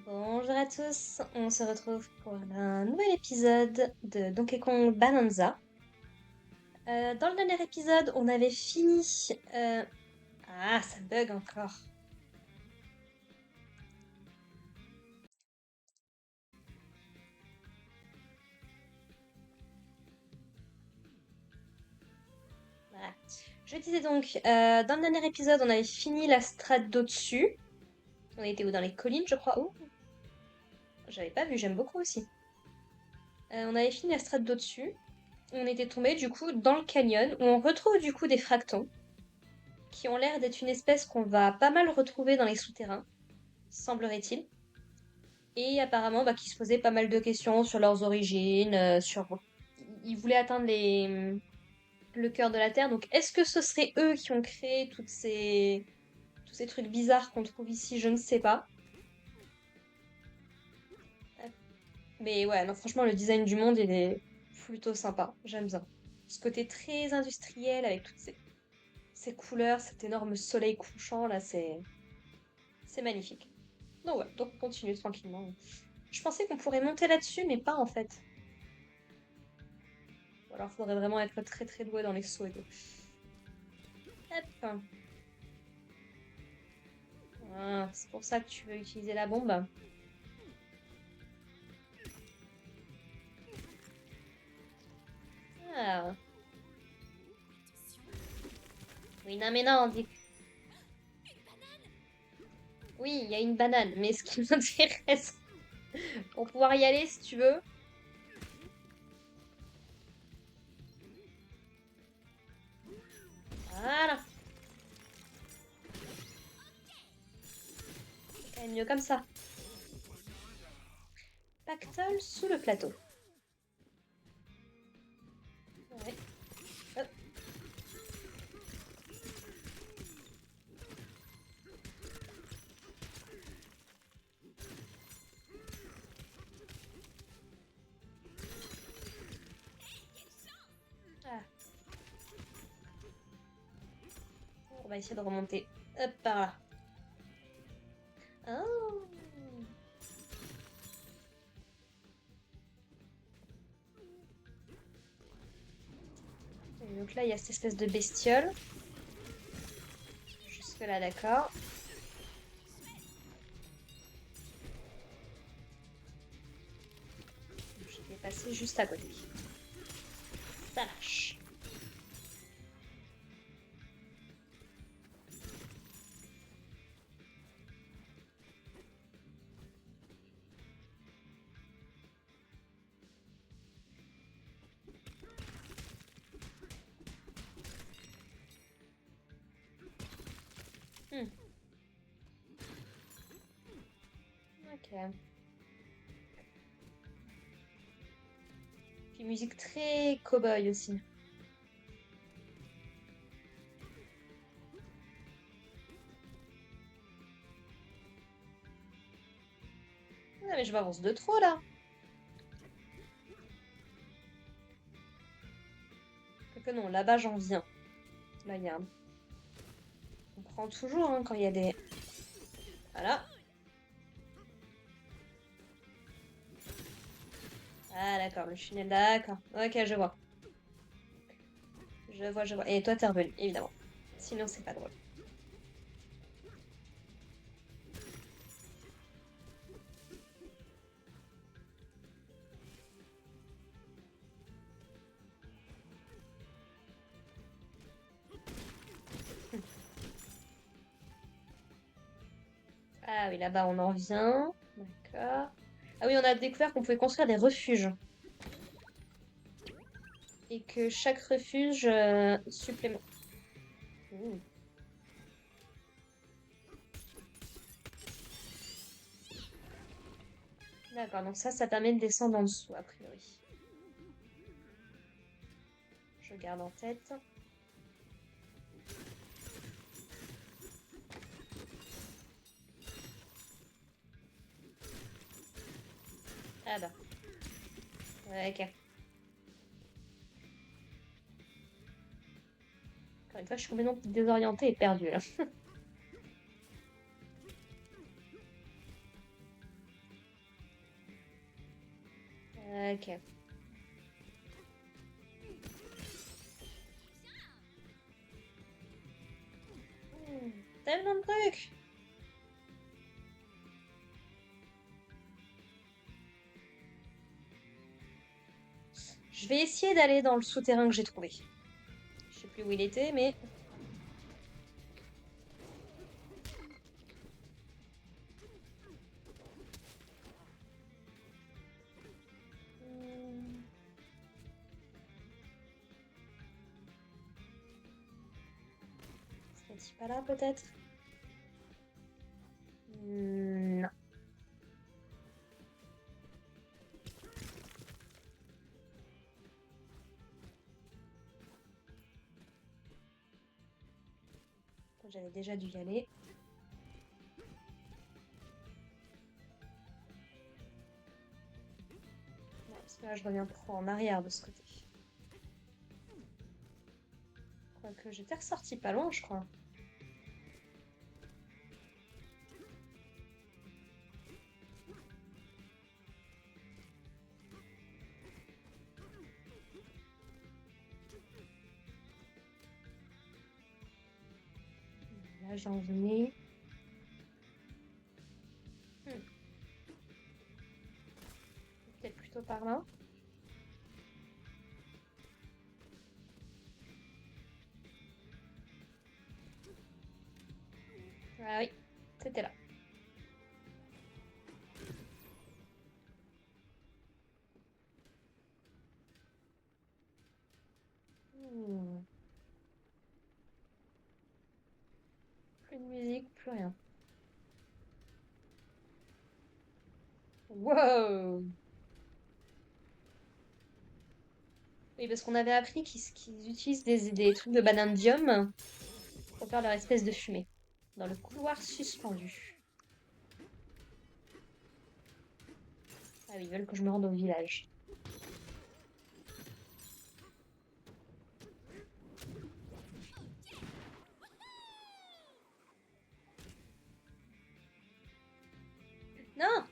Bonjour à tous, on se retrouve pour un nouvel épisode de Donkey Kong Bonanza. Dans le dernier épisode, on avait fini... Ah, ça bug encore. Voilà. Je disais donc, dans le dernier épisode, on avait fini la strate d'au-dessus. On était où? Dans les collines, je crois. Oh, j'avais pas vu, j'aime beaucoup aussi. On avait fini la strate d'au-dessus. On était tombé du coup dans le canyon où on retrouve du coup des fractons qui ont l'air d'être une espèce qu'on va pas mal retrouver dans les souterrains, semblerait-il. Et apparemment, qui se posaient pas mal de questions sur leurs origines, sur... Ils voulaient atteindre le cœur de la Terre, donc est-ce que ce serait eux qui ont créé tous ces trucs bizarres qu'on trouve ici? Je ne sais pas. Mais ouais, non, franchement, le design du monde, il est plutôt sympa. J'aime bien. Ce côté très industriel avec toutes ces couleurs, cet énorme soleil couchant, là, c'est magnifique. Donc ouais, donc on continue tranquillement. Je pensais qu'on pourrait monter là-dessus, mais pas en fait. Ou alors, faudrait vraiment être très très doué dans les sauts et tout. Hop. Ah, c'est pour ça que tu veux utiliser la bombe. Ah. Oui, non, mais non, on dit... Oui, il y a une banane, mais ce qui m'intéresse, pour pouvoir y aller, si tu veux... Voilà, c'est quand même mieux comme ça. Pactole sous le plateau. Ouais. Hop. Ah. On va essayer de remonter. Hop, par là. Oh. Et donc là, il y a cette espèce de bestiole. Jusque là, d'accord. Je vais passer juste à côté. Ça marche. Hmm. Ok. Puis musique très cow-boy aussi. Ah, mais je m'avance de trop là. Que non, là-bas j'en viens. Là, regarde. On prend toujours hein, quand il y a des... Voilà. Ah d'accord, le tunnel, d'accord. Ok, je vois. Je vois, je vois. Et toi, t'es revenu, évidemment. Sinon, c'est pas drôle. Ah oui, là-bas, on en vient. D'accord. Ah oui, on a découvert qu'on pouvait construire des refuges. Et que chaque refuge supplément. Ouh. D'accord, donc ça permet de descendre en dessous, a priori. Je garde en tête. Ah bah. Ouais, ok. Encore une fois, je suis complètement désorientée et perdue là. Ok. Tellement de trucs. Je vais essayer d'aller dans le souterrain que j'ai trouvé. Je sais plus où il était, mais... Serait-il pas là, peut-être? Non. J'avais déjà dû y aller. Non, parce que là, je reviens trop en arrière de ce côté. Quoique j'étais ressortie pas loin, je crois. Là, j'en venais. Peut-être plutôt par là. Ah oui, c'était là. Hmm. Plus de musique, plus rien. Wow! Oui, parce qu'on avait appris qu'ils utilisent des trucs de banandium pour faire leur espèce de fumée. Dans le couloir suspendu. Ah oui, ils veulent que je me rende au village. Non!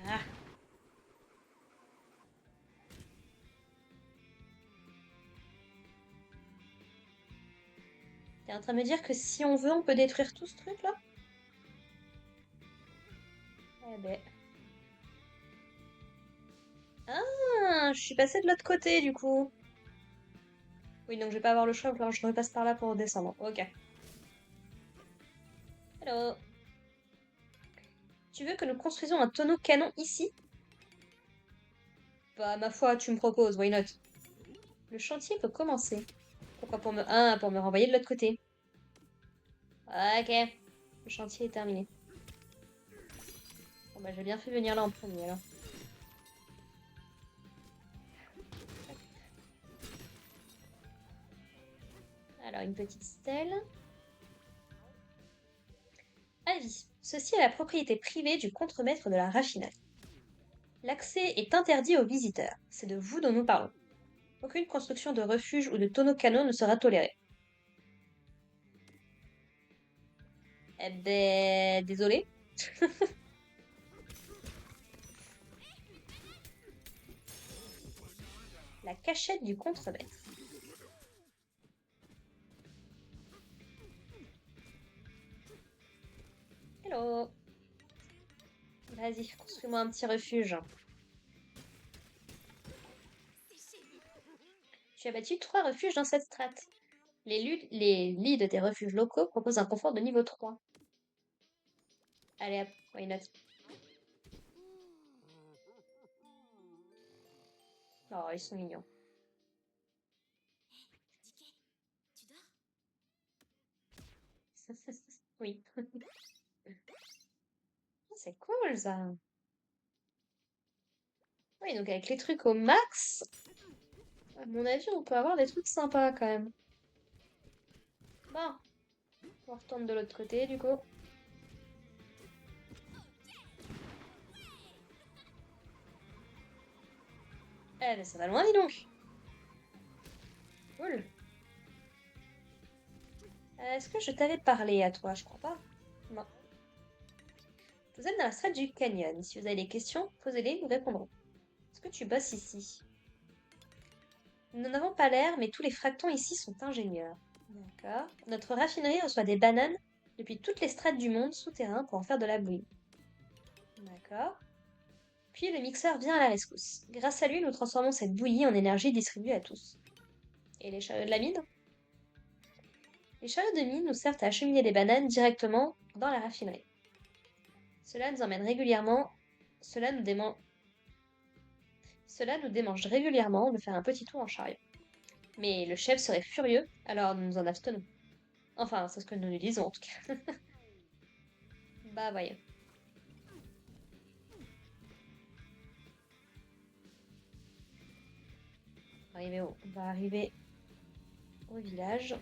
Ah, t'es en train de me dire que si on veut, on peut détruire tout ce truc-là? Eh ben. Ah, je suis passée de l'autre côté, du coup. Oui, donc je vais pas avoir le choix, alors je repasse par là pour descendre. Ok. Hello. Tu veux que nous construisions un tonneau canon ici? Bah, ma foi, tu me proposes, why not? Le chantier peut commencer. Pourquoi pour me... Ah, pour me renvoyer de l'autre côté. Ok. Le chantier est terminé. Bon bah j'ai bien fait venir là en premier alors. Alors une petite stèle. Avis. Ceci est la propriété privée du contremaître de la raffinerie. L'accès est interdit aux visiteurs. C'est de vous dont nous parlons. Aucune construction de refuge ou de tonneau canot ne sera tolérée. Eh ben, désolé. La cachette du contremaître. Hello. Vas-y, construis-moi un petit refuge. Tu as bâti 3 refuges dans cette strate. Les lits de tes refuges locaux proposent un confort de niveau 3. Allez hop, why not? Oh, ils sont mignons. Oui. C'est cool ça. Oui, donc avec les trucs au max, à mon avis, on peut avoir des trucs sympas quand même. Bon, on retourne de l'autre côté du coup. Eh, mais ça va loin, dis donc. Cool. Est-ce que je t'avais parlé à toi? Je crois pas. Non. Vous êtes dans la strate du canyon. Si vous avez des questions, posez-les, nous répondrons. Est-ce que tu bosses ici? Nous n'avons pas l'air, mais tous les fractons ici sont ingénieurs. D'accord. Notre raffinerie reçoit des bananes depuis toutes les strates du monde souterrain pour en faire de la bouillie. D'accord. Puis le mixeur vient à la rescousse. Grâce à lui, nous transformons cette bouillie en énergie distribuée à tous. Et les chariots de la mine? Les chariots de mine nous servent à acheminer les bananes directement dans la raffinerie. Cela nous emmène régulièrement. Cela nous démange régulièrement de faire un petit tour en chariot. Mais le chef serait furieux, alors nous nous en abstenons. Enfin, c'est ce que nous lui disons en tout cas. Bah voyons. On va arriver au village.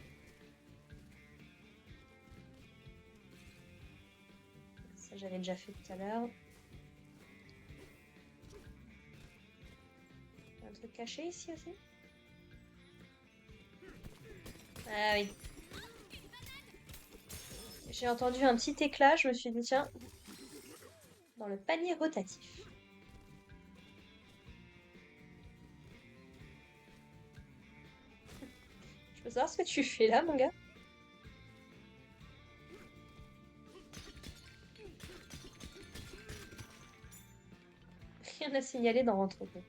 Ça, j'avais déjà fait tout à l'heure. Un truc caché ici aussi? Ah oui. J'ai entendu un petit éclat, je me suis dit, tiens, dans le panier rotatif. Je peux savoir ce que tu fais là, mon gars? Rien à signaler dans l'entrepôt.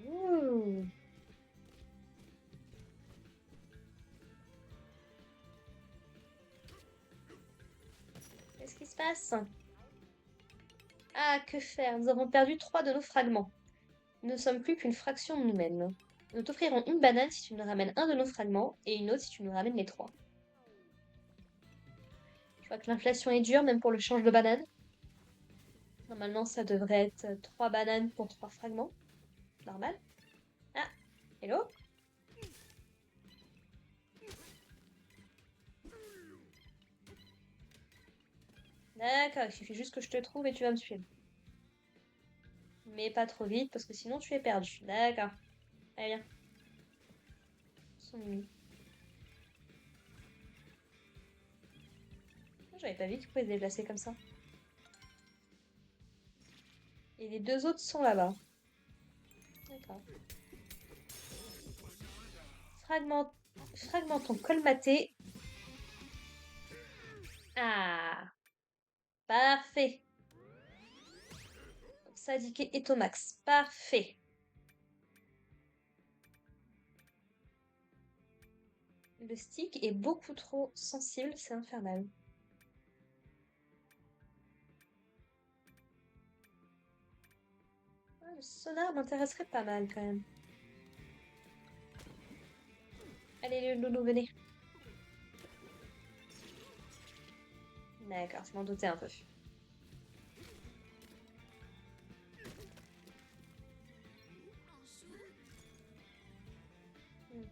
Ouh. Qu'est-ce qui se passe? Ah, que faire? Nous avons perdu 3 de nos fragments. Nous ne sommes plus qu'une fraction de nous-mêmes. Nous t'offrirons une banane si tu nous ramènes un de nos fragments et une autre si tu nous ramènes les 3. Je vois que l'inflation est dure, même pour le change de banane. Normalement, ça devrait être 3 bananes pour 3 fragments. Normal. Ah, hello? D'accord, il suffit juste que je te trouve et tu vas me suivre. Mais pas trop vite, parce que sinon tu es perdu. D'accord. Allez, viens. Son mimi. J'avais pas vu qu'il pouvait se déplacer comme ça. Et les 2 autres sont là-bas. D'accord. Fragmenton colmaté. Ah, parfait. Sadiqué et Tomax. Parfait. Le stick est beaucoup trop sensible, c'est infernal. Ah, le sonar m'intéresserait pas mal quand même. Allez, les loulous, venez. D'accord, je m'en doutais un peu. Hmm.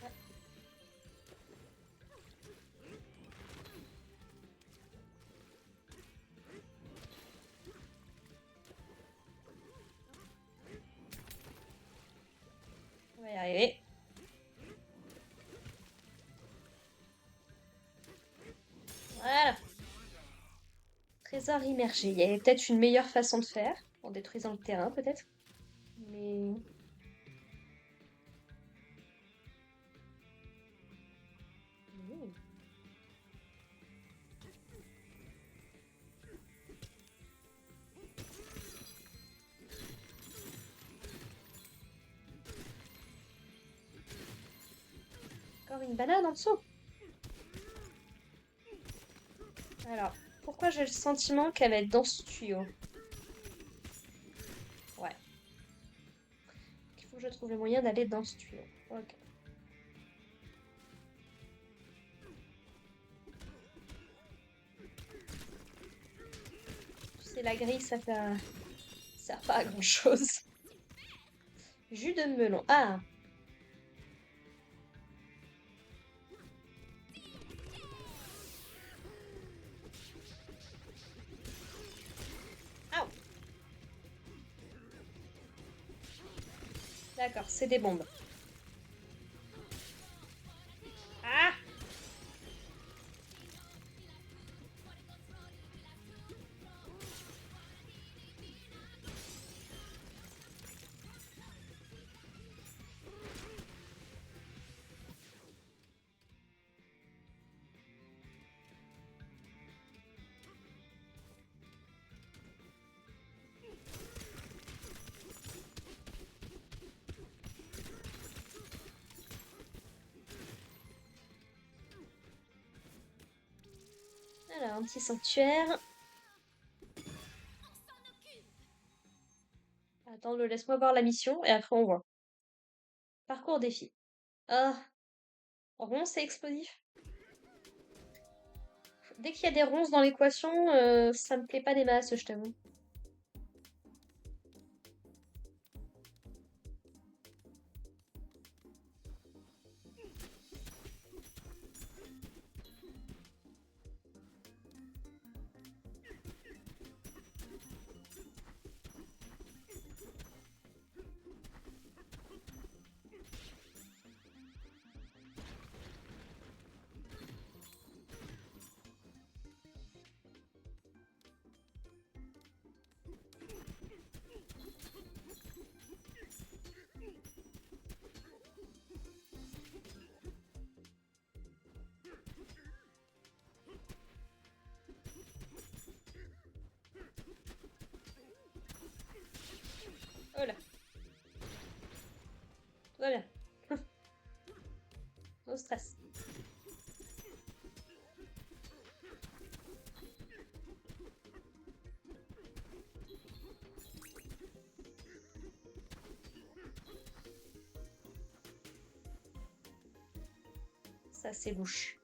Ah, on va y arriver. Voilà. Trésor immergé. Il y avait peut-être une meilleure façon de faire, en détruisant le terrain peut-être. Mais... Ouh. Encore une banane en dessous. Alors, pourquoi j'ai le sentiment qu'elle va être dans ce tuyau? Ouais. Il faut que je trouve le moyen d'aller dans ce tuyau. Ok. Tu sais, la grille, ça sert pas à grand-chose. Jus de melon. Ah, D'accord, c'est des bombes. Ah! Alors, un petit sanctuaire. Attends, laisse-moi voir la mission et après on voit. Parcours défi. Ah, ronces et explosif. Dès qu'il y a des ronces dans l'équation, ça me plaît pas des masses, je t'avoue. Oh là, tout va bien. No stress. Ça, c'est louche.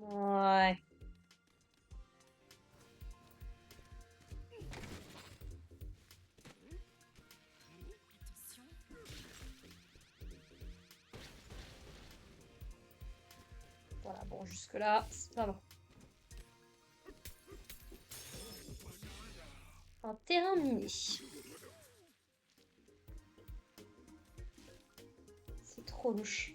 Ouais. Voilà, bon, jusque-là, ça va. Un terrain miné. C'est trop louche.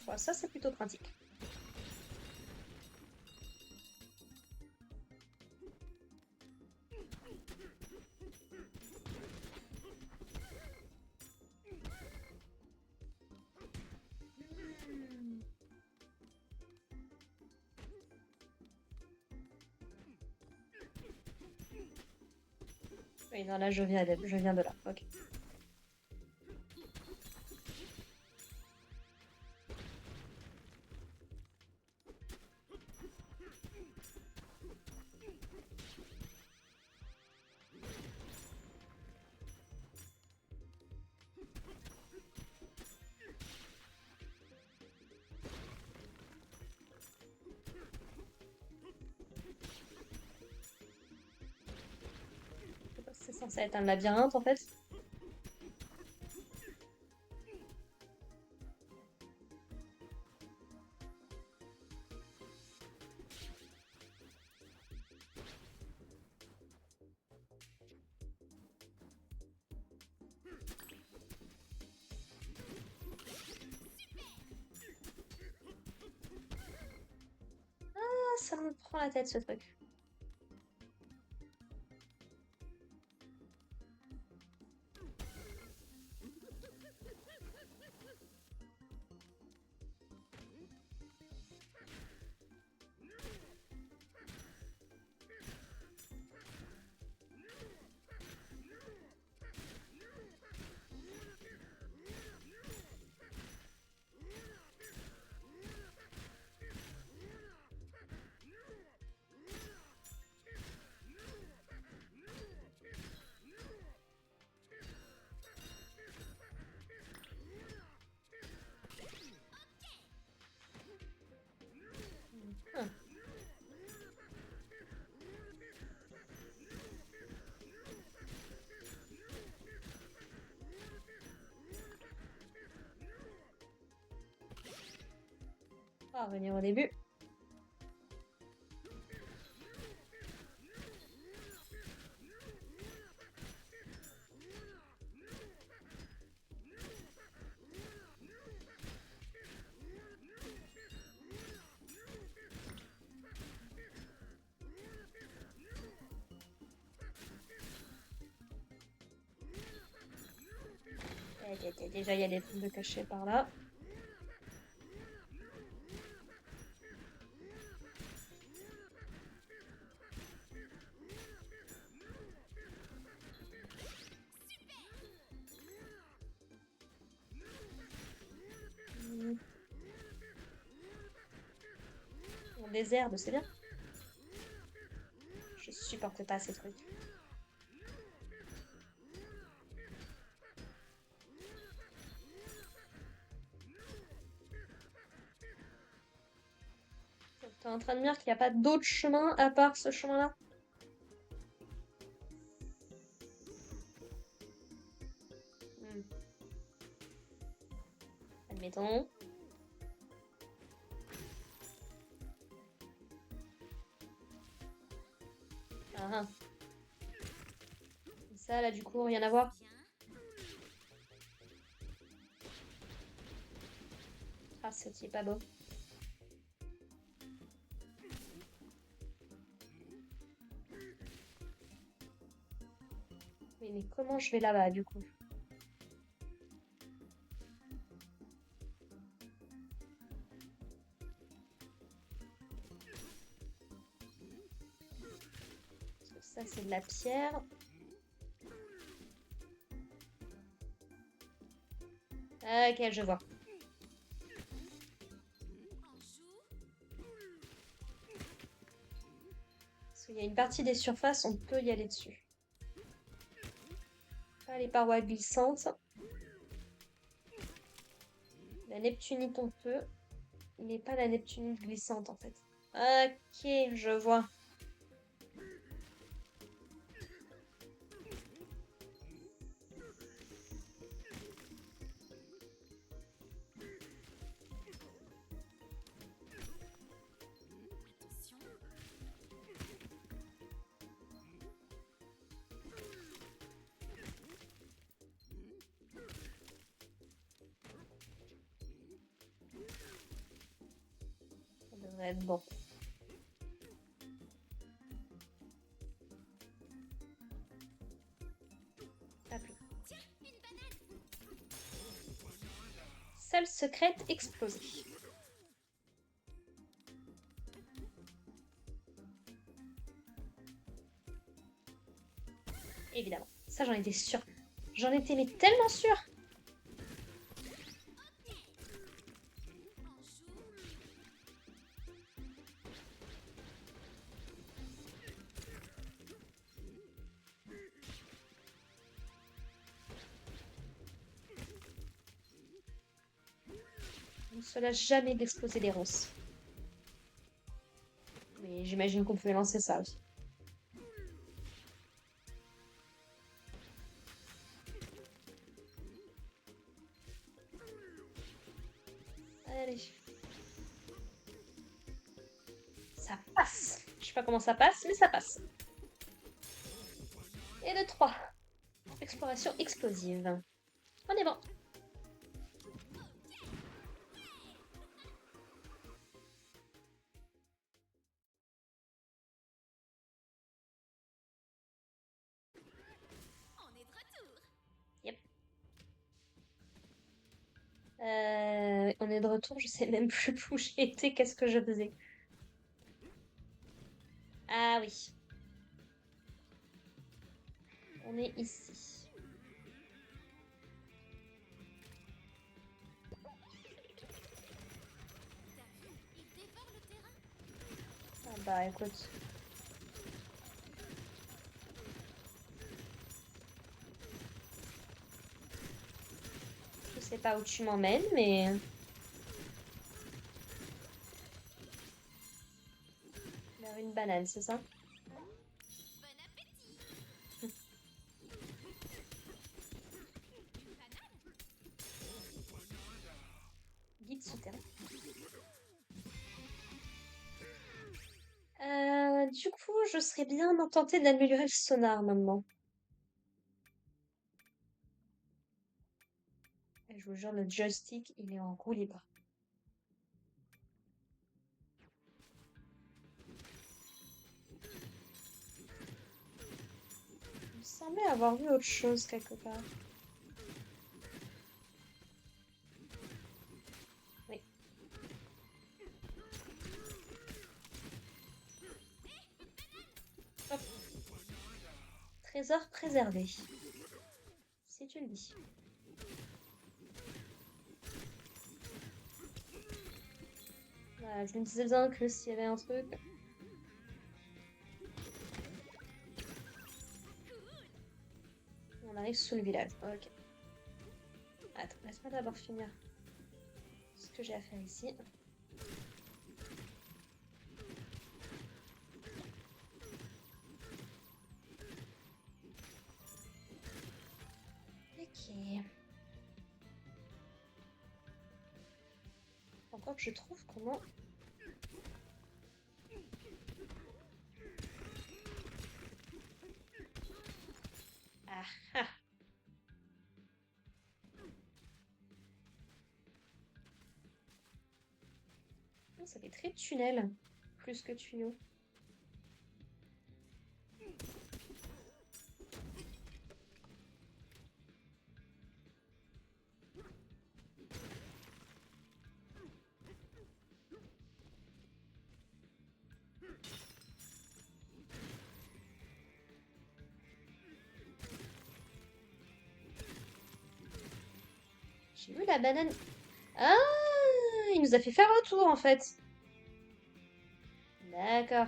Voilà, ça, c'est plutôt pratique. Oui, non, là, je viens de là. Ok. C'est censé être un labyrinthe, en fait. ça me prend la tête ce truc. Hmm. On va revenir au début. Déjà, il y a des trucs de cachés par là. Des herbes, c'est bien. Je supporte pas ces trucs. T'es en train de me dire qu'il n'y a pas d'autre chemin à part ce chemin-là? Hmm. Admettons. Ah, ah. Ça, là, du coup, rien à voir. Ah, c'est pas beau. Oui, mais comment je vais là-bas, du coup? Ça, c'est de la pierre. Ok, je vois. Parce qu'il y a une partie des surfaces, on peut y aller dessus. Pas les parois glissantes. La neptunite, on peut. Mais pas la neptunite glissante, en fait. Ok, je vois. Ça devrait être bon. Pas plus. Salle secrète explosée. Évidemment. Ça, j'en étais sûre. J'en étais mais tellement sûre. On ne se lâche jamais d'exploser les ronces. Mais j'imagine qu'on pouvait lancer ça aussi. Allez. Ça passe. Je sais pas comment ça passe, mais ça passe. Et de 3. Exploration explosive. On est bon. On est de retour, je sais même plus où j'ai été, qu'est-ce que je faisais. Ah oui, on est ici. Ah bah écoute. Je sais pas où tu m'emmènes, mais... Vers une banane, c'est ça? Guide souterrain. Du coup, je serais bien tentée d'améliorer le sonar maintenant. Et je vous jure, le joystick, il est en roue libre. Il me semblait avoir vu autre chose quelque part. Oui. Hop. Trésor préservé. Si tu le dis. Voilà, je me disais bien que s'il y avait un truc... On arrive sous le village. Ok. Attends, laisse-moi d'abord finir ce que j'ai à faire ici. Ok. Encore que je trouve comment... Ah ah! Oh, ça fait très tunnel. Plus que tuyau. J'ai eu la banane. Ah! Il nous a fait faire le tour en fait. D'accord.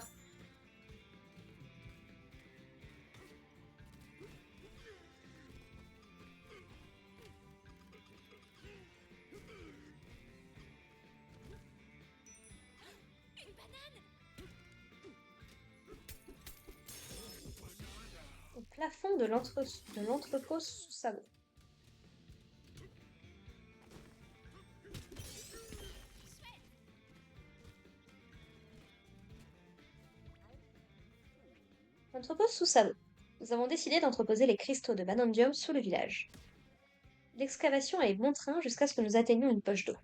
Au plafond de l'entrepôt sous sabot. Entrepôt sous sabot. Nous avons décidé d'entreposer les cristaux de Banandium sous le village. L'excavation est bon train jusqu'à ce que nous atteignions une poche d'eau.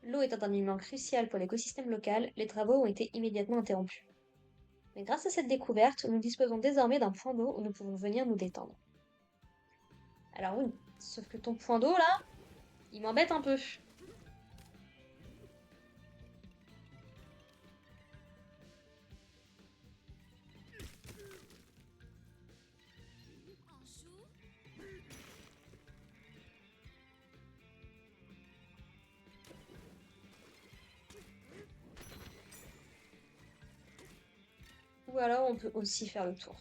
L'eau étant un élément crucial pour l'écosystème local, les travaux ont été immédiatement interrompus. Mais grâce à cette découverte, nous disposons désormais d'un point d'eau où nous pouvons venir nous détendre. Alors oui, sauf que ton point d'eau là, il m'embête un peu. Ou alors on peut aussi faire le tour.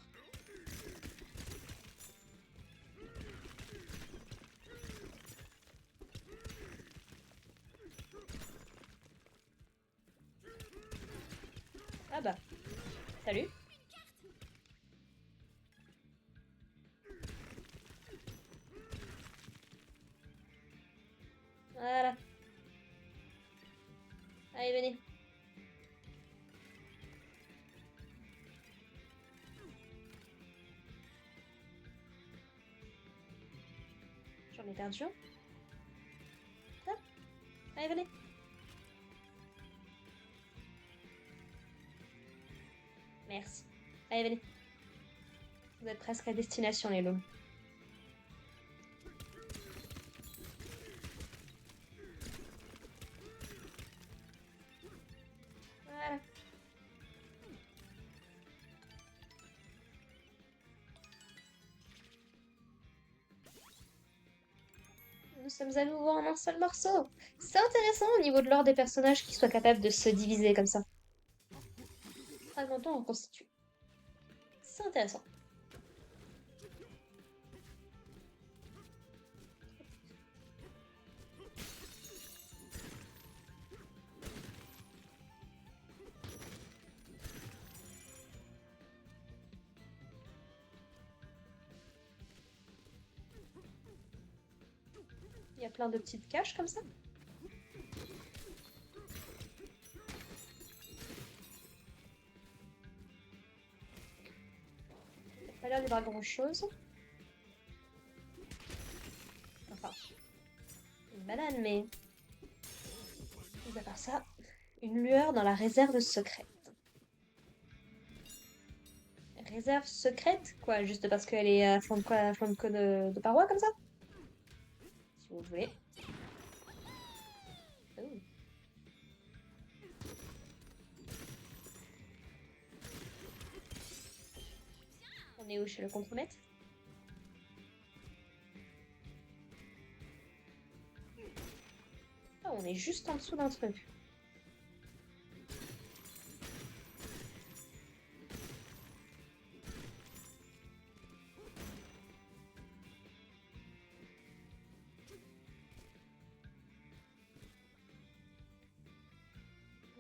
Ah bah, salut. Voilà. Allez, venez. J'en ai perdu un. Hop. Allez, venez. Merci. Allez, venez. Vous êtes presque à destination, les loups. sommes à nouveau en un seul morceau. C'est intéressant au niveau de l'ordre des personnages qui soient capables de se diviser comme ça. Fragmentons en constitue. C'est intéressant. Il y a plein de petites caches comme ça. Il n'a pas l'air d'y avoir grand chose. Enfin, une banane, mais. Mis à part ça, une lueur dans la réserve secrète. Réserve secrète? Quoi, juste parce qu'elle est à flanc de quoi, à flanc de, de paroi comme ça? Si vous voulez. Oh. On est où chez le contremaître? Ah, on est juste en dessous d'un truc.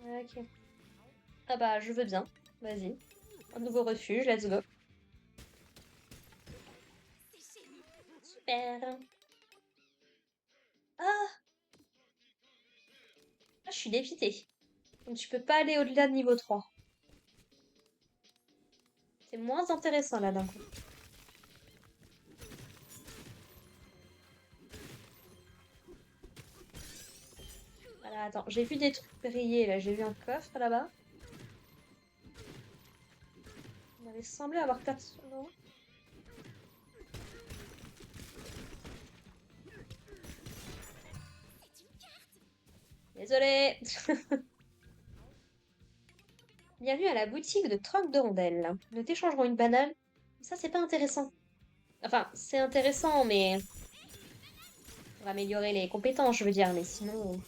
Ok. Ah bah, je veux bien. Vas-y. Un nouveau refuge, let's go. Super. Ah, je suis dépitée. Donc tu peux pas aller au-delà de niveau 3. C'est moins intéressant là d'un coup. Voilà, attends, j'ai vu des trucs briller là, j'ai vu un coffre là-bas. On avait semblé avoir perdu. Non. Désolée. Bienvenue à la boutique de troc de rondelles. Nous t'échangerons une banane. Ça, c'est pas intéressant. Enfin, c'est intéressant, mais pour améliorer les compétences, je veux dire. Mais sinon,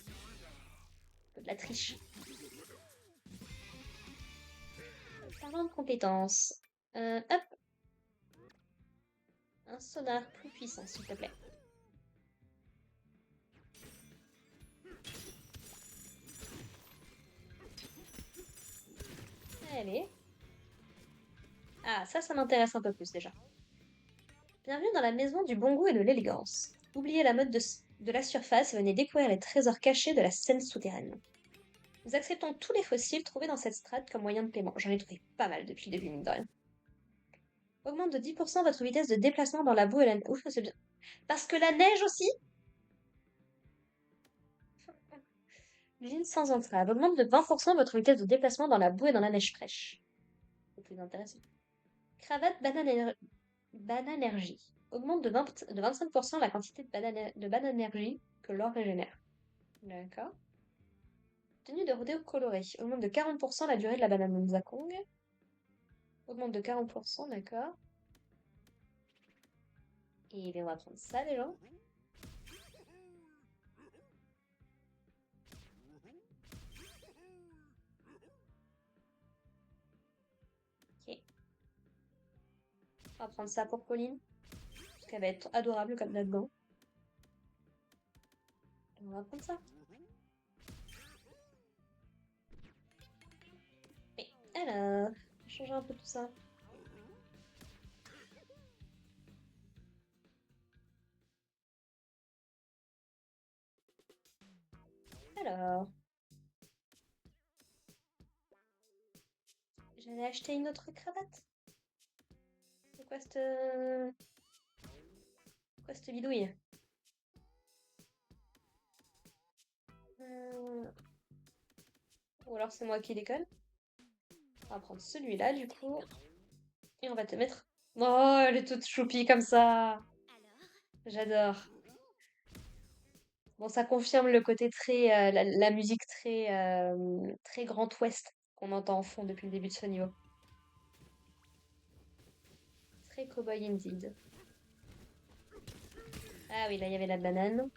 de la triche. Parlant de compétences. Hop. Un sonar plus puissant, s'il te plaît. Allez. Ah, ça m'intéresse un peu plus déjà. Bienvenue dans la maison du bon goût et de l'élégance. Oubliez la mode de la surface et venez découvrir les trésors cachés de la scène souterraine. Nous acceptons tous les fossiles trouvés dans cette strate comme moyen de paiement. J'en ai trouvé pas mal depuis le début, mine de rien. Augmente de 10% votre vitesse de déplacement dans la boue et la neige. Ouf, c'est bien. Parce que la neige aussi. L'usine sans entrave. Augmente de 20% votre vitesse de déplacement dans la boue et dans la neige fraîche. C'est plus intéressant. Cravate bananergie. Augmente de 25% la quantité de bananergie que l'or régénère. D'accord. Tenue de rodéo colorée. Augmente de 40% la durée de la banane Zakong. Augmente de 40%, d'accord. Et bien, on va prendre ça déjà. Ok. On va prendre ça pour Pauline. Parce qu'elle va être adorable comme là-dedans. On va prendre ça. Et alors, on va changer un peu tout ça. Alors, j'allais acheter une autre cravate. C'est quoi cette bidouille? Euh, Ou alors c'est moi qui déconne. On va prendre celui-là du coup. Et on va te mettre. Oh, elle est toute choupie comme ça. J'adore. Bon, ça confirme le côté très, la musique très, très Grand Ouest qu'on entend en fond depuis le début de ce niveau. Très cowboy indeed. Ah oui, là il y avait la banane.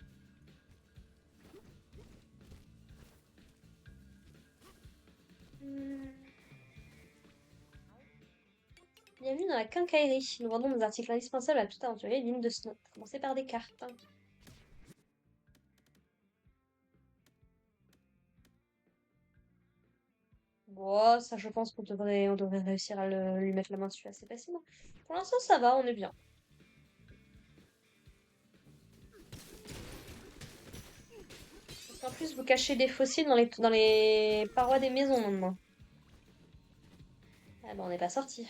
Bienvenue dans la quincaillerie. Nous vendons des articles indispensables à tout aventurier digne de ce nom. Commencez par des cartes. Bon, ça, je pense on devrait réussir à lui mettre la main dessus assez facilement. Pour l'instant, ça va, on est bien. Parce qu'en plus, vous cachez des fossiles dans les parois des maisons maintenant. Ah ben, on n'est pas sorti.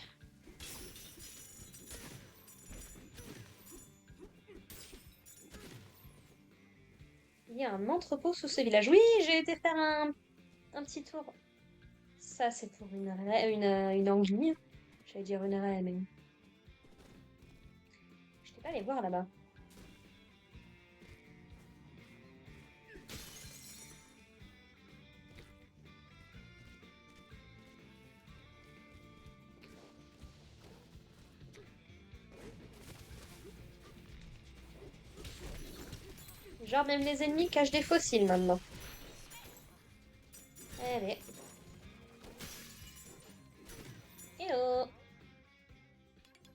Il y a un entrepôt sous ce village. Oui, j'ai été faire un petit tour. Ça, c'est pour une anguille. J'allais dire une raie, mais je n'étais pas allée voir là-bas. Genre, même les ennemis cachent des fossiles maintenant. Allez. Hello.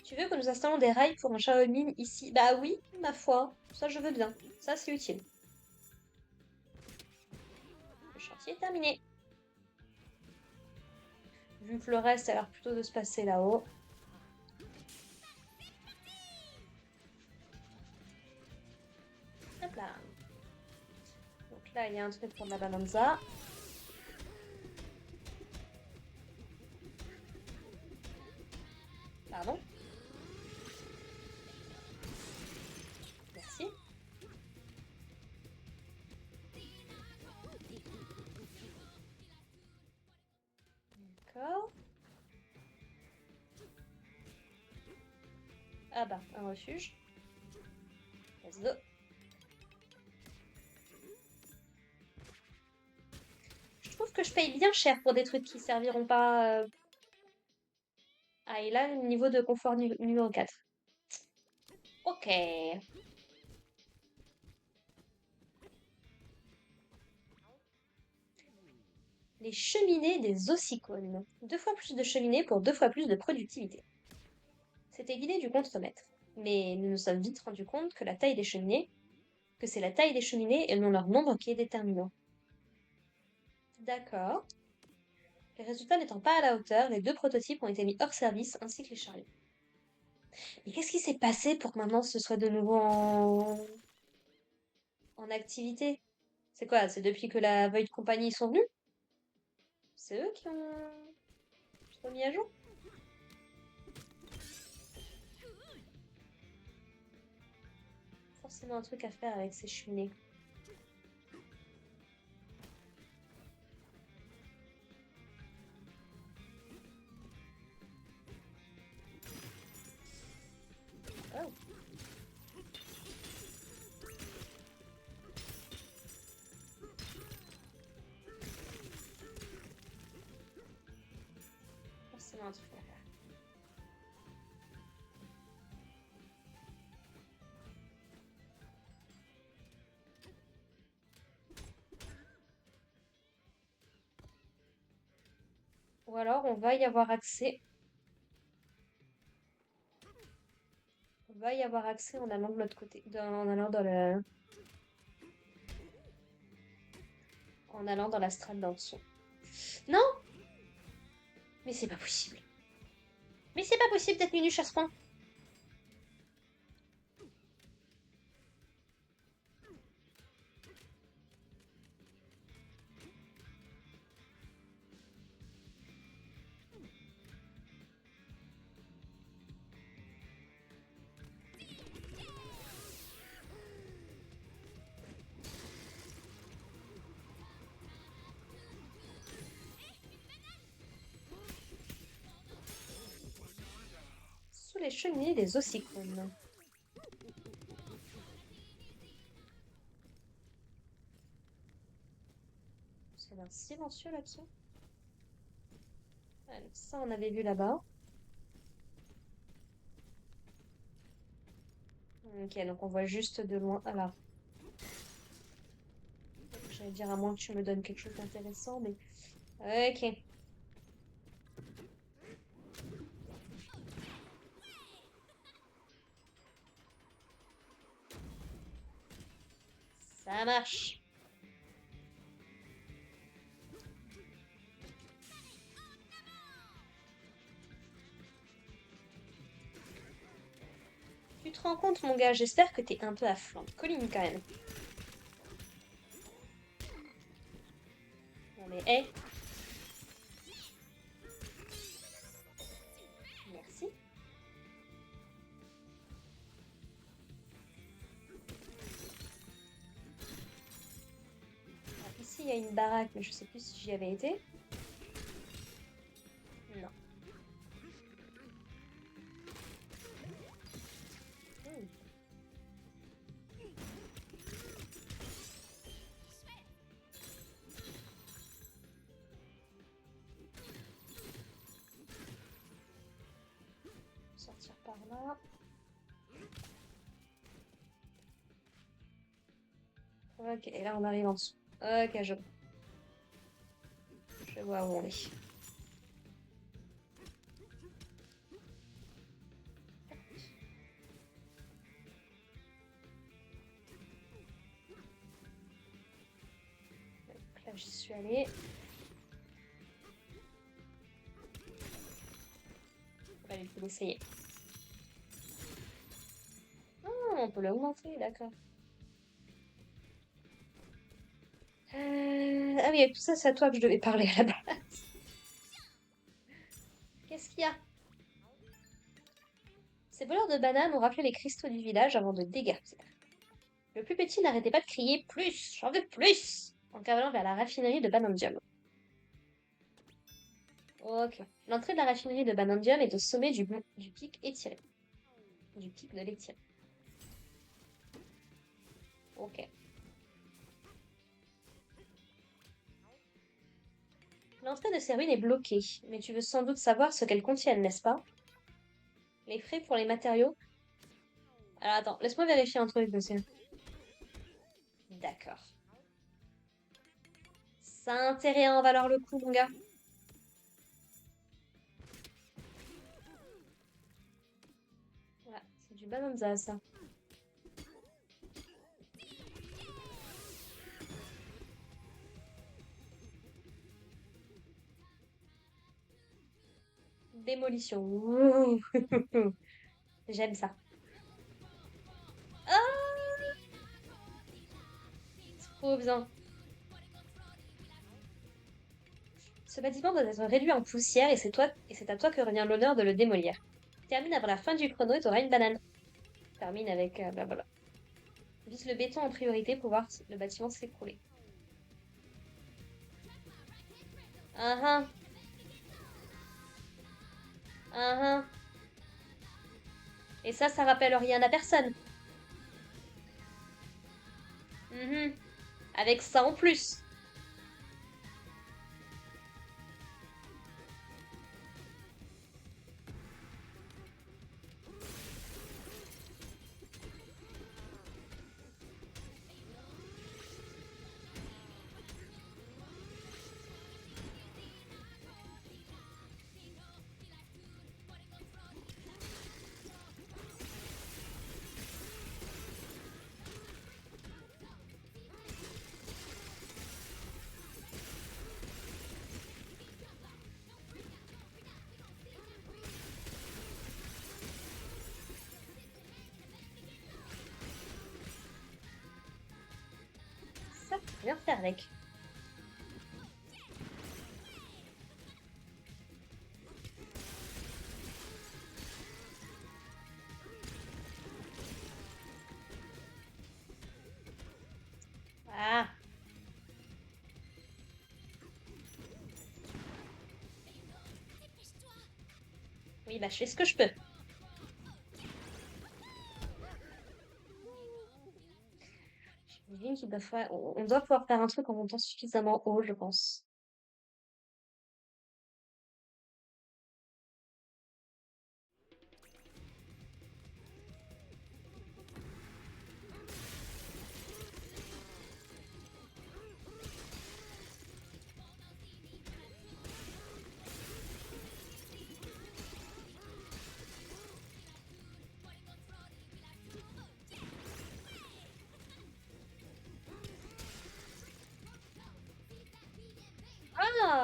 Tu veux que nous installons des rails pour un Xiaomi ici? Bah oui, ma foi. Ça, je veux bien. Ça, c'est utile. Le chantier est terminé. Vu que le reste a l'air plutôt de se passer là-haut. Hop là. Donc là, il y a un truc pour de la bonanza. Pardon. Merci. D'accord. Ah bah, un refuge. Let's go. Je trouve que je paye bien cher pour des trucs qui serviront pas. Ah, et là, niveau de confort numéro 4. Ok. Les cheminées des ossicones. 2 fois plus de cheminées pour 2 fois plus de productivité. C'était l'idée du contremaître. Mais nous nous sommes vite rendus compte que c'est la taille des cheminées et non leur nombre qui est déterminant. D'accord. Les résultats n'étant pas à la hauteur, les 2 prototypes ont été mis hors service ainsi que les chariots. Mais qu'est-ce qui s'est passé pour que maintenant ce soit de nouveau en activité? C'est quoi? C'est depuis que la Void Company sont venus? C'est eux qui ont remis à jour? Forcément un truc à faire avec ces cheminées. Oh. Forcément un truc à faire. Ou alors on va y avoir accès. On va y avoir accès en allant de l'autre côté. En allant dans la strate d'en dessous. Non! Mais c'est pas possible. Mais c'est pas possible d'être minuche à ce point. Sous les cheminées des ossicones. Ça a l'air silencieux là-dessous. Alors, ça, on avait vu là-bas. Ok, donc on voit juste de loin. Alors, j'allais dire à moins que tu me donnes quelque chose d'intéressant, mais. Ok. Ça marche. Tu te rends compte, mon gars, j'espère que t'es un peu à flanc de colline quand même. Non mais, hé, merci. Alors, ici, il y a une baraque, mais je sais plus si j'y avais été. Non. Hmm. Sortir par là. Ok, et là on arrive en dessous. Ok, je vois où on est. Donc là, j'y suis allée. Allez, il faut l'essayer. Ah, on peut l'augmenter, d'accord. Ah oui, tout ça, c'est à toi que je devais parler à la base. Qu'est-ce qu'il y a? Ces voleurs de bananes ont raflé les cristaux du village avant de déguerpir. Le plus petit n'arrêtait pas de crier plus, j'en veux plus, en cavalant vers la raffinerie de Banandium. Ok. L'entrée de la raffinerie de Banandium est au sommet du pic étiré. Du pic de l'étiré. Ok. L'entrée de ces ruines est bloquée, mais tu veux sans doute savoir ce qu'elles contiennent, n'est-ce pas? Les frais pour les matériaux. Alors attends, laisse-moi vérifier un truc, monsieur. D'accord. Ça a intérêt à en valoir le coup, mon gars. Voilà, c'est du bananza, ça. Démolition. Ouh. J'aime ça. Ah, trop bien. Ce bâtiment doit être réduit en poussière et c'est à toi que revient l'honneur de le démolir. Termine avant la fin du chrono et tu auras une banane. Termine avec blablabla. Vise le béton en priorité pour voir le bâtiment s'écrouler. Ah ah, ah ah. Et ça rappelle rien à personne. Mhm. Avec ça en plus. Ça, faut bien faire avec. Ah, oui, bah je fais ce que je peux. J'imagine on doit pouvoir faire un truc en montant suffisamment haut, je pense.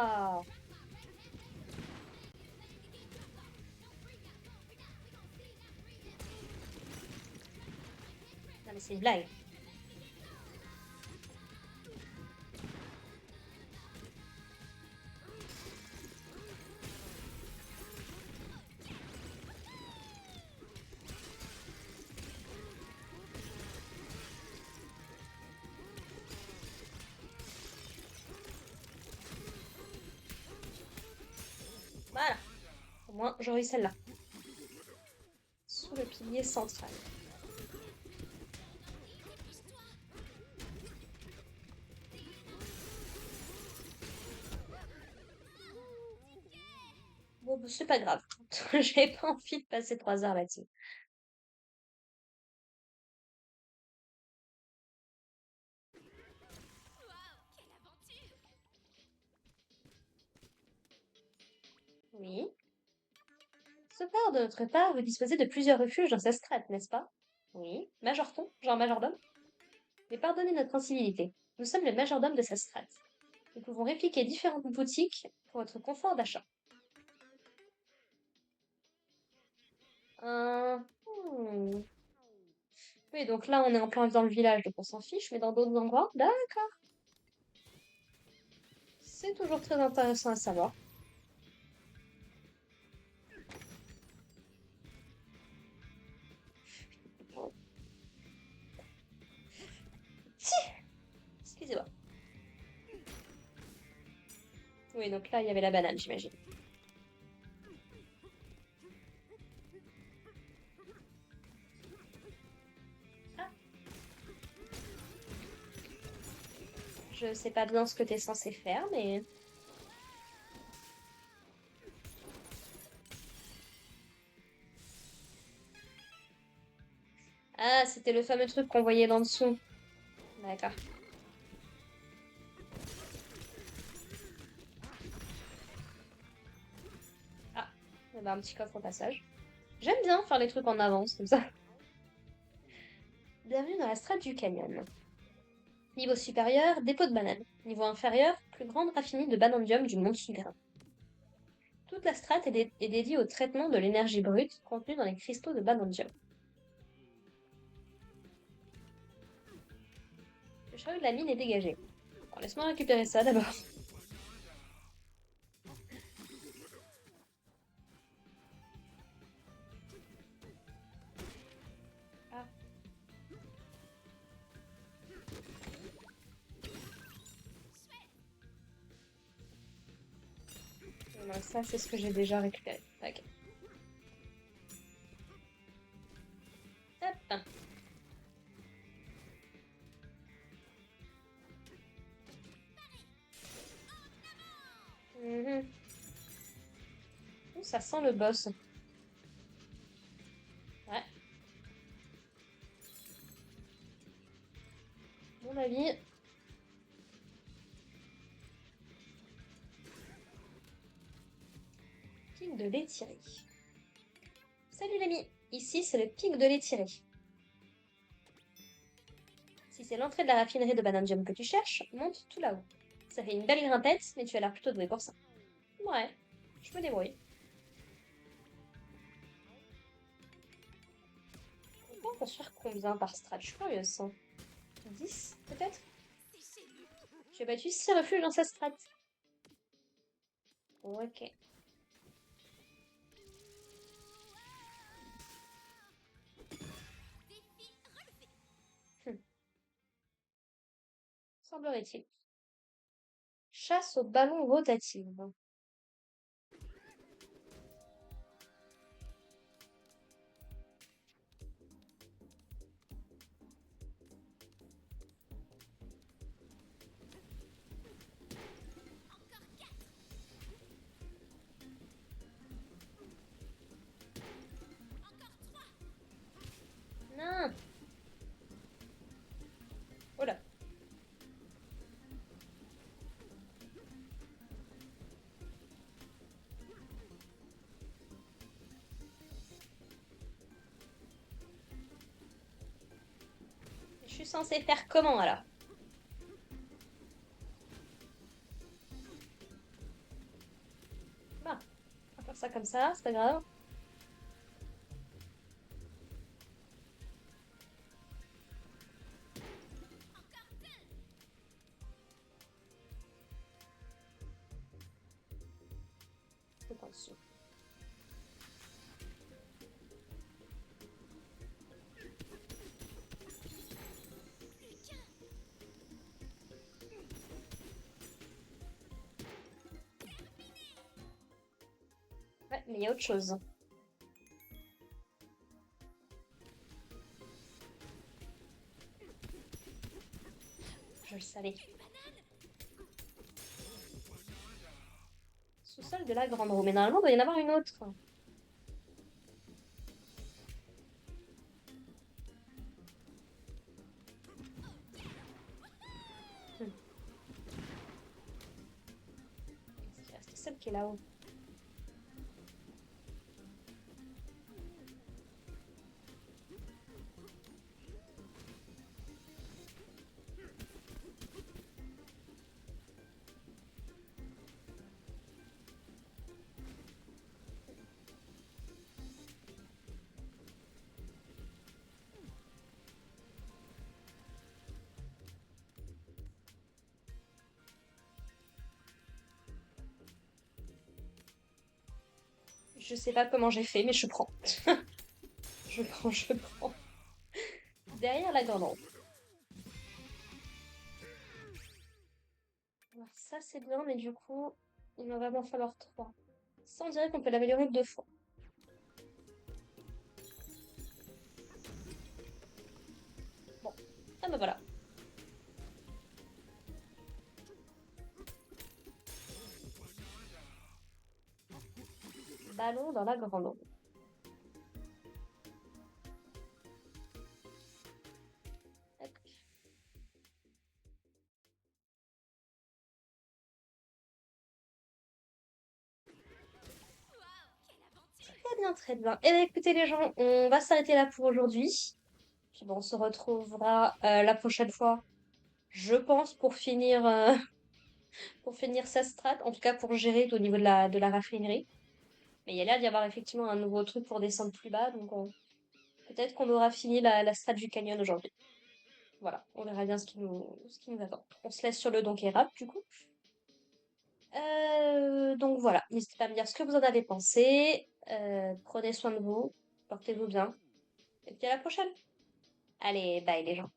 Ah! Non, mais c'est une blague. Voilà. Au moins, j'aurai celle-là. Sous le pilier central. Bon, bah, c'est pas grave. J'ai pas envie de passer 3 heures là-dessus. Oui. Cependant, de notre part, vous disposez de plusieurs refuges dans sa strate, n'est-ce pas? Oui. Majorton, genre majordome? Mais pardonnez notre incivilité. Nous sommes le majordome de sa strate. Nous pouvons répliquer différentes boutiques pour votre confort d'achat. Hmm. Oui, donc là, on est en plein dans le village, donc on s'en fiche, mais dans d'autres endroits, d'accord. C'est toujours très intéressant à savoir. Excusez-moi. Oui, donc là, il y avait la banane, j'imagine. Ah, je sais pas bien ce que t'es censé faire, mais... Ah, c'était le fameux truc qu'on voyait dans dessous. D'accord. Ah, il y avait un petit coffre au passage. J'aime bien faire les trucs en avance, comme ça. Bienvenue dans la strate du canyon. Niveau supérieur, dépôt de bananes. Niveau inférieur, plus grande raffinerie de banandium du monde souverain. Toute la strate est dédiée au traitement de l'énergie brute contenue dans les cristaux de banandium. Le chariot de la mine est dégagé. Alors, laisse-moi récupérer ça d'abord. Ah, non, ça c'est ce que j'ai déjà récupéré. Ok. Hop. Mhm. Ouh, ça sent le boss. Ouais, à mon avis. Pic de lait tiré. Salut l'ami, ici c'est le pic de lait tiré. Si c'est l'entrée de la raffinerie de Banandium que tu cherches, monte tout là-haut. Ça fait une belle grimpette, mais tu as l'air plutôt doué pour ça. Ouais, je me débrouille. On peut en construire combien par strat? Je suis curieuse, ça. 10, peut-être? J'ai battu 6 refuges dans sa strat. Ok. Hum, semblerait-il. Chasse au ballon rotative. Non! Oh là. Je suis censée faire comment alors? Faire ça comme ça, c'est pas grave. C'est en dessous. Ouais, mais il y a autre chose. Je le savais. Sous-sol de la grande roue. Mais normalement, il doit y en avoir une autre. Hmm. Est-ce qu'il reste celle qui est là-haut? Je sais pas comment j'ai fait, mais je prends. Je prends, je prends. Derrière la grande roue. Alors ça, c'est bien, mais du coup, il va vraiment falloir 3. Ça, on dirait qu'on peut l'améliorer de 2 fois. Bon. Ah bah voilà. Ballon dans la grande roue. Hop. Très bien, très bien. Eh bien, écoutez les gens, on va s'arrêter là pour aujourd'hui. Puis bon, on se retrouvera la prochaine fois, je pense, pour finir sa strat, en tout cas pour gérer au niveau de la raffinerie. Mais il y a l'air d'y avoir effectivement un nouveau truc pour descendre plus bas, donc peut-être qu'on aura fini la strat du canyon aujourd'hui. Voilà, on verra bien ce qui nous attend. On se laisse sur le Donkey Rap, du coup. Donc voilà, n'hésitez pas à me dire ce que vous en avez pensé. Prenez soin de vous, portez-vous bien, et puis à la prochaine. Allez, bye les gens.